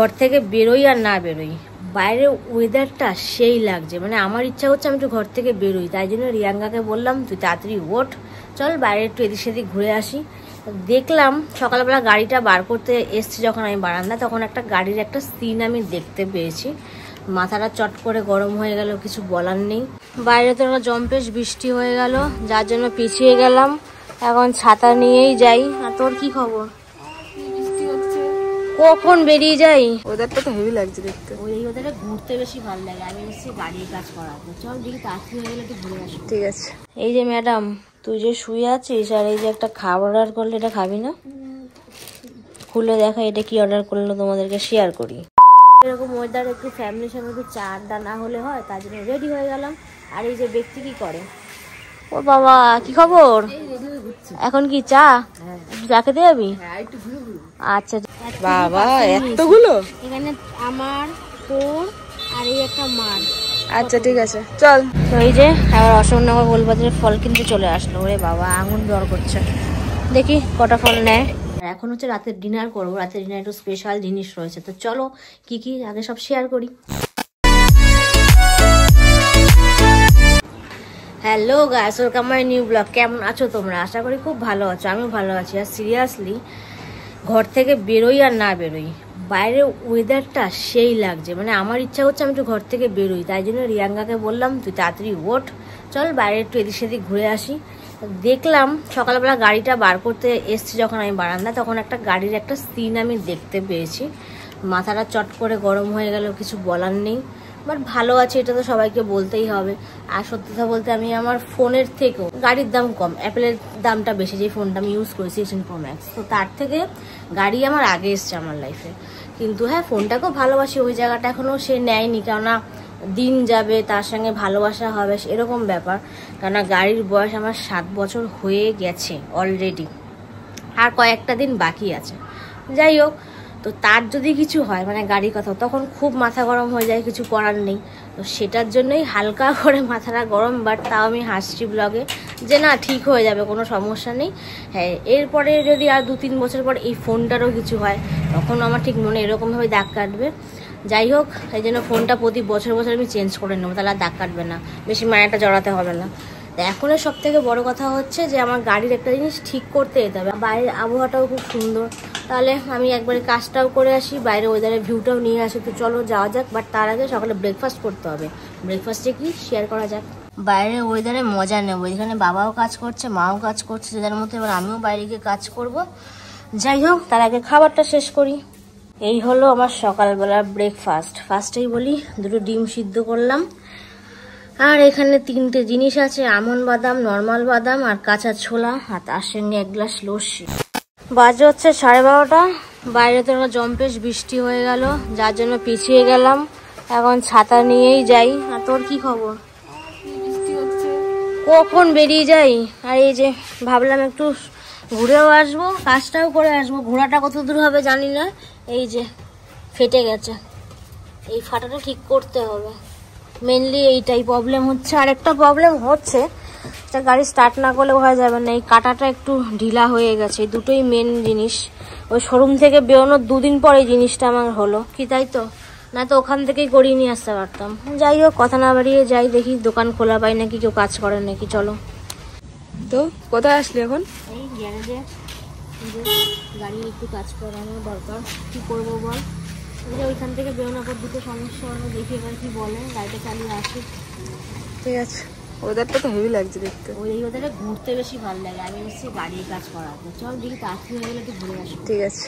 ঘর থেকে বেরোই আর না বেরোই, বাইরের ওয়েদারটা সেই লাগছে। মানে আমার ইচ্ছা হচ্ছে আমি একটু ঘর থেকে বেরোই, তাই জন্য রিয়াঙ্গাকে বললাম তুই তাড়াতাড়ি ওঠ, চল বাইরে একটু এদিক সেদিক ঘুরে আসি। দেখলাম সকালবেলা গাড়িটা বার করতে এসছি যখন আমি বারান্দা, তখন একটা গাড়ির একটা সিন আমি দেখতে পেয়েছি। মাথাটা চট করে গরম হয়ে গেল, কিছু বলার নেই। বাইরে তো জম্পেশ বৃষ্টি হয়ে গেল, যার জন্য পিছিয়ে গেলাম। এখন ছাতা নিয়েই যাই। আর তোর কি খবর? কখন বেরিয়ে যাই? ওদেরটা তো হেভি লাগছে দেখতে। ওই ওদের ঘুরতে বেশি ভালো লাগে। আমি এসেছি গাড়ির কাজ করাতে, চল দেখি তাড়াতাড়ি হয়ে গেলে একটু ঘুরে আসি। ঠিক আছে। এই যে ম্যাডাম, তুই যে শুয়ে আছিস আর এই যে একটা খাবার অর্ডার করলে, এটা খাবি না? খুলে দেখা এটা কি অর্ডার করলো, তোমাদেরকে শেয়ার করি। এরকম ওয়েদার একটু ফ্যামিলির সঙ্গে একটু চা আড্ডা না হলে হয়, তার জন্য রেডি হয়ে গেলাম। আর এই যে ব্যক্তি কি করে, ও বাবা কি খবর? এখন কি চা চা খেতে যাবি? আচ্ছা বাবা এতগুলো এখানে আমার, তোর আর এই একটা মার। আচ্ছা ঠিক আছে চল। তো এই যে আবার অশোকনগর গোলবাজারে ফল কিনতে চলে আসলো। ওরে বাবা আঙুন দর করছে, দেখি কটা ফল নেয়। এখন হচ্ছে রাতের ডিনার করবো। রাতের ডিনার একটু স্পেশাল জিনিস রয়েছে, তো চলো কি কি আগে সব শেয়ার করি। Hello guys, welcome my new blog. কেমন আছো তোমরা? আশা করি খুব ভালো আছো, আমিও ভালো আছি। আর সিরিয়াসলি ঘর থেকে বেরোই আর না বেরোই, বাইরের ওয়েদারটা সেই লাগছে। মানে আমার ইচ্ছা হচ্ছে আমি একটু ঘর থেকে বেরোই, তাই জন্য রিয়াঙ্গাকে বললাম তুই তাড়াতাড়ি ওঠ, চল বাইরে একটু এদিক সেদিক ঘুরে আসি। দেখলাম সকালবেলা গাড়িটা বার করতে এসছি যখন আমি বারান্দা, তখন একটা গাড়ির একটা সিন আমি দেখতে পেয়েছি। মাথাটা চট করে গরম হয়ে গেল, কিছু বলার নেই। বাট ভালো আছে, এটা তো সবাইকে বলতেই হবে। আর সত্যি কথা বলতে আমি আমার ফোনের থেকেও গাড়ির দাম কম, অ্যাপেলের দামটা বেশি। যে ফোনটা আমি ইউজ করি 16 Pro Max, তো তার থেকে গাড়ি আমার আগে এসছে আমার লাইফে। কিন্তু হ্যাঁ, ফোনটাকেও ভালোবাসি, ওই জায়গাটা এখনও সে নেয়নি। কেননা দিন যাবে তার সঙ্গে ভালোবাসা হবে এরকম ব্যাপার। কেননা গাড়ির বয়স আমার 7 বছর হয়ে গেছে অলরেডি, আর কয়েকটা দিন বাকি আছে। যাই হোক, তো তার যদি কিছু হয় মানে গাড়ির কথা, তখন খুব মাথা গরম হয়ে যায়, কিছু করার নেই। তো সেটার জন্যই হালকা করে মাথাটা গরম, বাট তাও আমি হাসছি ব্লগে যে না ঠিক হয়ে যাবে, কোনো সমস্যা নেই। হ্যাঁ, এরপরে যদি আর 2-3 বছর পর এই ফোনটারও কিছু হয়, তখন আমার ঠিক মনে এরকমভাবে দাগ কাটবে। যাই হোক, এই জন্য ফোনটা প্রতি বছর বছর আমি চেঞ্জ করে নেবো, তাহলে আর দাগ কাটবে না, বেশি মায়াটা জড়াতে হবে না। এখনের সব থেকে বড় কথা হচ্ছে যে আমার গাড়ির একটা জিনিস ঠিক করতে যেতে হবে। বাইরের আবহাওয়াটাও খুব সুন্দর, তাহলে আমি একবারে কাজটাও করে আসি, বাইরে ওয়েদারের ভিউটাও নিয়ে আসি। তো চলো যাওয়া যাক। বাট তার আগে সকালে ব্রেকফাস্ট করতে হবে। ব্রেকফাস্টে কি শেয়ার করা যাক। বাইরের ওয়েদারে মজা নেবো। এখানে বাবাও কাজ করছে, মাও কাজ করছে, যাদের মধ্যে এবার আমিও বাইরে গিয়ে কাজ করব। যাই হোক, তার আগে খাবারটা শেষ করি। এই হলো আমার সকালবেলার ব্রেকফাস্ট। ফার্স্টেই বলি, 2টো ডিম সিদ্ধ করলাম। আর এখানে 3টে জিনিস আছে, আমন্ড বাদাম, নর্মাল বাদাম আর কাঁচা ছোলা, আর তার সঙ্গে 1 গ্লাস লস্যি। বাজে হচ্ছে 12:30। বাইরে তো জম্পেশ বৃষ্টি হয়ে গেল, যার জন্য পিছিয়ে গেলাম। এখন ছাতা নিয়েই যাই। আর তোর কি খবর? কখন বেরিয়ে যাই। আর এই যে ভাবলাম একটু ঘুরেও আসবো, কাজটাও করে আসবো। ঘোরাটা কত দূর হবে জানি না। এই যে ফেটে গেছে, এই ফাটাটা ঠিক করতে হবে। মেনলি এইটাই প্রবলেম হচ্ছে। আর একটা প্রবলেম হচ্ছে, গাড়ি স্টার্ট না করলে হয়ে যাবে না, এই কাঁটাটা একটু ঢিলা হয়ে গেছে। এই দুটোই মেন জিনিস। ওই শোরুম থেকে বেরোনোর 2 দিন পর এই জিনিসটা আমার হলো কি, তাই তো? না তো ওখান থেকেই করিয়ে নিয়ে আসতে পারতাম। যাই হোক, কথা না বাড়িয়ে যাই, দেখি দোকান খোলা পাই নাকি, কেউ কাজ করে নাকি। চলো। তো কোথায় আসলি এখন? এই গ্যারেজে, গাড়ি একটু কাজ করানো দরকার। কি করবো বল, ওইখান থেকে বেরোনোর পর দুটো সমস্যা হলো। দেখি এবার কি বলে, গাড়িটা চালিয়ে আসি। ঠিক আছে। ওদেরটা তো হেভি লাগছে দেখতে। ওই ওদের ঘুরতে বেশি ভালো লাগে। আমি এসেছি গাড়ির কাজ করাতে, চল দেখি তাড়াতাড়ি হয়ে গেলে একটু ঘুরে আসি। ঠিক আছে।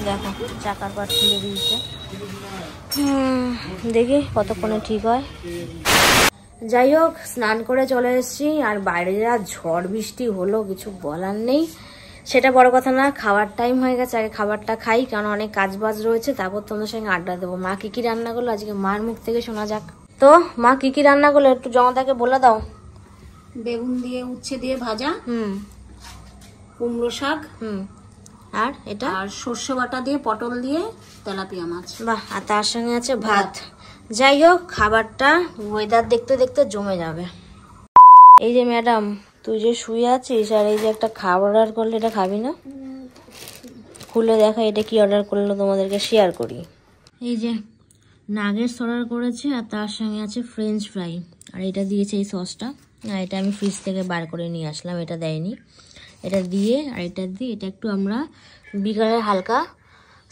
দেখো চাকার পাট খুলে দিয়েছে। দেখি কতক্ষণে ঠিক হয়। যাই হোক, স্নান করে চলে এসেছি। আর বাইরে যা ঝড় বৃষ্টি হলো, কিছু বলার নেই। সেটা বড় কথা না, খাবার টাইম হয়ে গেছে। আগে খাবারটা খাই, কারণ অনেক কাজ বাজ রয়েছে। তারপর তোমাদের সঙ্গে আড্ডা দেবো। মা কি কি রান্না করলো আজকে, মার মুখ থেকে শোনা যাক। তো মা কি কি রান্না করলো একটু জমাদাকে বলে দাও। বেগুন দিয়ে উচ্ছে দিয়ে ভাজা, কুমড়ো শাক, আর এটা আর সর্ষে বাটা দিয়ে পটল দিয়ে তেলাপিয়া মাছ। বাহ, আর তার সঙ্গে আছে ভাত। যাই হোক, খাবারটা ওয়েদার দেখতে দেখতে জমে যাবে। এই যে ম্যাডাম, তুই যে শুয়ে আছিস আর এই যে একটা খাবার অর্ডার করলে, এটা খাবি না? খুলে দেখা এটা কি অর্ডার করলো, তোমাদেরকে শেয়ার করি। এই যে নাগেটস অর্ডার করেছে আর তার সঙ্গে আছে ফ্রেঞ্চ ফ্রাই, আর এটা দিয়েছে এই সসটা। আর এটা আমি ফ্রিজ থেকে বার করে নিয়ে আসলাম, এটা দেয়নি। এটা দিয়ে আর এটা দিয়ে এটা একটু আমরা বিকালে হালকা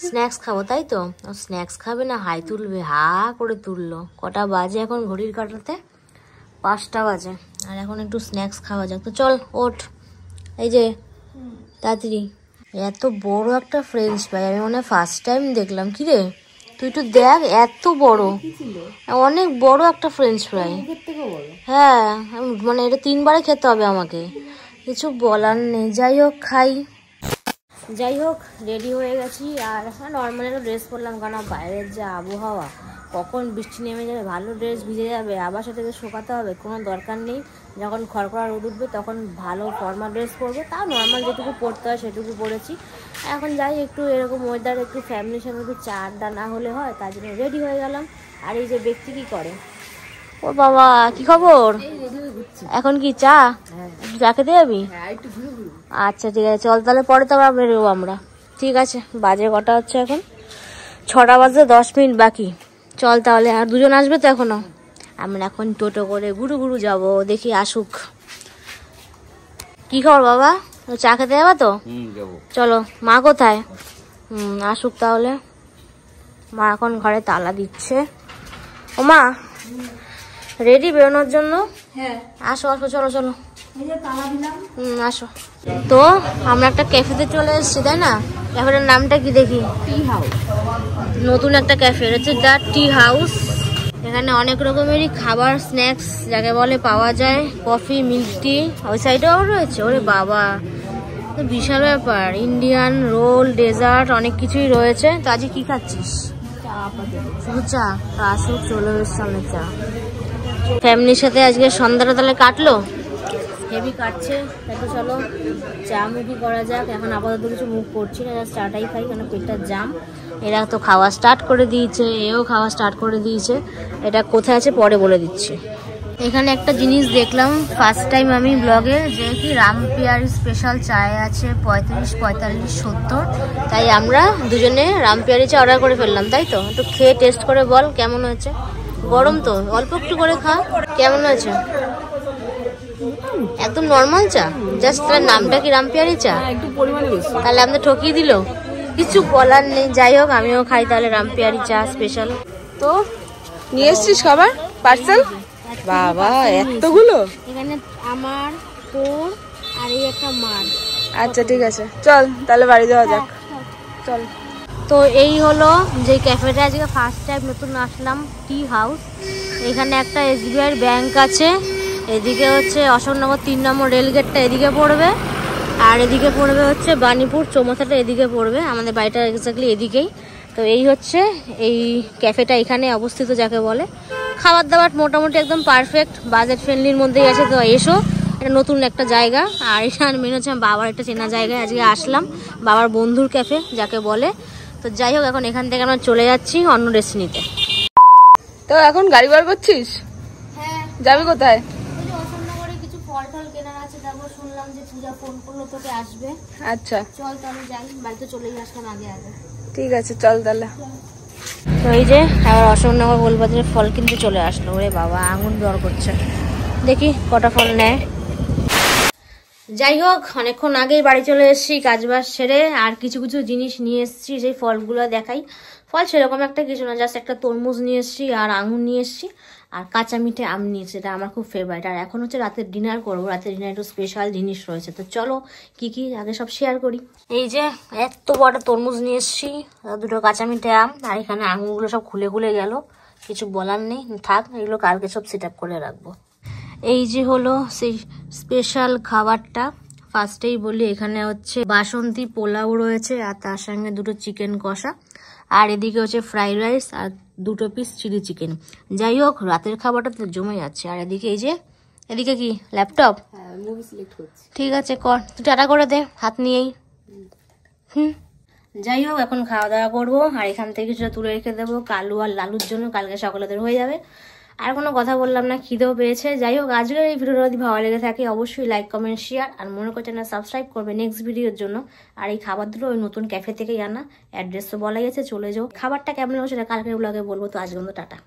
স্ন্যাক্স খাবো, তাই তো? স্ন্যাক্স খাবে না হাই তুলবে, হা করে তুললো। কটা বাজে এখন ঘড়ির কাঁটাতে? 5টা বাজে। আর এখন একটু স্ন্যাক্স খাওয়া যাক, তো চল ওঠ। এই যে তাড়াতাড়ি। এত বড় একটা ফ্রেঞ্চ ফ্রাই আমি মনে হয় ফার্স্ট টাইম দেখলাম। কি রে তুই একটু দেখ, এত বড়, অনেক বড় একটা ফ্রেঞ্চ ফ্রাই। হ্যাঁ মানে এটা 3বারে খেতে হবে আমাকে, কিছু বলার নেই। যাই হোক খাই। যাই হোক রেডি হয়ে গেছি, আর নর্মাল একটা ড্রেস পরলাম, কারণ বাইরের যা আবহাওয়া, কখন বৃষ্টি নেমে যাবে, ভালো ড্রেস ভিজে যাবে, আবার সেটাকে শুকাতে হবে, কোনো দরকার নেই। যখন খড়খড়া রোদ উঠবে তখন ভালো ফর্মাল ড্রেস পরবো, তাও নর্মাল যেটুকু পরতে হয় সেটুকু পরেছি। এখন যাই একটু এরকম ওয়েদার, একটু ফ্যামিলির সঙ্গে একটু চা আড্ডা না হলে হয়, তার জন্য রেডি হয়ে গেলাম। আর এই যে ব্যক্তি কি করে, ও বাবা কি খবর? এখন কি চা চা খেতে যাবি? আচ্ছা ঠিক আছে চল তাহলে, পরে তো আবার বেরোবো আমরা। ঠিক আছে, বাজে কটা হচ্ছে এখন? 6টা বাজে 10 মিনিট বাকি। চল তাহলে, আর 2জন আসবে তো এখনো। আমরা এখন টোটো করে ঘুরু ঘুরু যাবো, দেখি আসুক। কি খবর বাবা, চা খেতে যাবা তো? চলো। মা কোথায়? আসুক তাহলে। মা এখন ঘরে তালা দিচ্ছে। ও মা রেডি বেরোনোর জন্য? হ্যাঁ আসো আসো, চলো চলো। এই যে তালা দিলাম। আসো। তো আমরা একটা ক্যাফেতে চলে এসেছি, তাই না? ক্যাফেটার নামটা কি দেখি? Tea house. নতুন একটা ক্যাফে হচ্ছে দ্য টি হাউস। এখানে অনেক রকমেরই খাবার স্ন্যাক্স যাকে বলে পাওয়া যায়, কফি, মিল্ক টি। ওই সাইডেও রয়েছে। ওরে বাবা তো বিশাল ব্যাপার, ইন্ডিয়ান রোল, ডেজার্ট, অনেক কিছুই রয়েছে। তো আজকে কি খাচ্ছিস? শুধু চা? আসুক, চলে এসছে অনেক চা। ফ্যামিলির সাথে আজকে সন্ধ্যাটা তাহলে কাটলো, হেভি কাটছে। তাই চলো চা মুখি করা যাক। এখন আপাতত কিছু মুখ করছি না, জাস্ট চাটাই খাই, কারণ পেটটা জাম। এরা তো খাওয়া স্টার্ট করে দিয়েছে, এও খাওয়া স্টার্ট করে দিয়েছে। এটা কোথায় আছে পরে বলে দিচ্ছি। এখানে একটা জিনিস দেখলাম ফার্স্ট টাইম আমি ব্লগে, যে কি রামপিয়ারি স্পেশাল চায় আছে 35, 45, 70। তাই আমরা দুজনে রামপিয়ারি চা অর্ডার করে ফেললাম, তাই তো? একটু খেয়ে টেস্ট করে বল কেমন হয়েছে। গরম তো, অল্প একটু করে খা। কেমন হয়েছে? একদম নর্মাল চা, জাস্ট তার নামটা কি রামপিয়ারি চা? একটু পরিমাণে বেশি। তাহলে আমাদের ঠকিয়ে দিল, কিছু বলার নেই। যাই হোক আমিও খাই তাহলে রামপিয়ারি চা স্পেশাল। তো নিয়ে এসছিস খাবার পার্সেল? বাবা এতগুলো! এখানে আমার, তোর আর এই একটা মার। আচ্ছা ঠিক আছে চল তাহলে বাড়ি যাওয়া যাক। চল। তো এই হলো যে ক্যাফেটা আজকে ফার্স্ট টাইম নতুন আসলাম, টি হাউস। এখানে একটা SBI ব্যাংক আছে, এদিকে হচ্ছে অশোকনগর 3 নম্বর রেলগেটটা এদিকে পড়বে, আর এদিকে পড়বে হচ্ছে বাণীপুর চৌমাথাটা এদিকে পড়বে। আমাদের বাড়িটা এক্স্যাক্টলি এদিকেই। তো এই হচ্ছে এই ক্যাফেটা এখানে অবস্থিত যাকে বলে। খাবার দাবার মোটামুটি একদম পারফেক্ট, বাজেট ফ্রেন্ডলির মধ্যেই আছে। তো এসো, এটা নতুন একটা জায়গা। আর এখানে মেন হচ্ছে বাবার একটা চেনা জায়গায় আজকে আসলাম, বাবার বন্ধুর ক্যাফে যাকে বলে। তো যাই হোক এখন এখান থেকে আমরা চলে যাচ্ছি অন্য ডেস্টিনিতে। তো এখন গাড়ি বার করছিস? হ্যাঁ। যাবি কোথায়? অশোকনগরে কিছু ফল টল কেনার আছে, তারপর শুনলাম যে পূজা ফোন করলো তোকে আসবে। আচ্ছা চল তাহলে যাই, বাড়িতে চলেই আসলাম আগে আগে। ঠিক আছে চল তাহলে। তো এই যে আবার অশোকনগর গোলবাজারের ফল কিনতে চলে আসলো। ওরে বাবা আঙুর দর করছে, দেখি কটা ফল নেয়। যাই হোক অনেকক্ষণ আগেই বাড়ি চলে এসেছি কাজবাজ সেরে, আর কিছু কিছু জিনিস নিয়ে এসেছি, সেই ফলগুলো দেখাই। ফল সেরকম একটা কিছু না, জাস্ট একটা তরমুজ নিয়ে এসেছি, আর আঙুর নিয়ে এসেছি, আর কাঁচা মিঠে আম নিয়েছি। এটা আমার খুব ফেভারিট। আর এখন হচ্ছে রাতের ডিনার করবো, রাতের ডিনার একটু স্পেশাল জিনিস রয়েছে। তো চলো কি কি আগে সব শেয়ার করি। এই যে এত বড় তরমুজ নিয়ে এসেছি, 2টো কাঁচা মিঠে আম, আর এখানে আঙুরগুলো সব খুলে খুলে গেল, কিছু বলার নেই, থাক এগুলো কালকে সব সেট আপ করে রাখবো। এই যে হলো সেই স্পেশাল খাবারটা। ফার্স্টেই বলি এখানে হচ্ছে বাসন্তী পোলাও রয়েছে, আর তার সঙ্গে 2টো চিকেন কষা, আর এদিকে হচ্ছে ফ্রাইড রাইস, আর 2 পিস চিলি চিকেন। যাই হোক রাতের খাবারটা তো জমে যাচ্ছে। আর এদিকে এই যে, এদিকে কি ল্যাপটপ? মুভি সিলেক্ট করছি। ঠিক আছে কর, তুই টাটা করে দে হাত নিয়েই। যাই হোক এখন খাওয়া দাওয়া করবো, আর এখান থেকে কিছুটা তুলে রেখে দেবো কালু আর লালুর জন্য, কালকে সকালেদের হয়ে যাবে। আর কোনো কথা বললাম না, খিদেও পেয়েছে। যাই হোক, আজকের এই ভিডিওটা যদি ভালো লেগে থাকে অবশ্যই লাইক কমেন্ট শেয়ার আর মনে করছেন না সাবস্ক্রাইব করবে নেক্সট ভিডিওর জন্য। আর এই খাবারগুলো ওই নতুন ক্যাফে থেকেই আনা, অ্যাড্রেস তো বলাই আছে, চলে যাও। খাবারটা কেমন হচ্ছে সেটা কালকের ব্লগে বলবো। তো আজকে টাটা।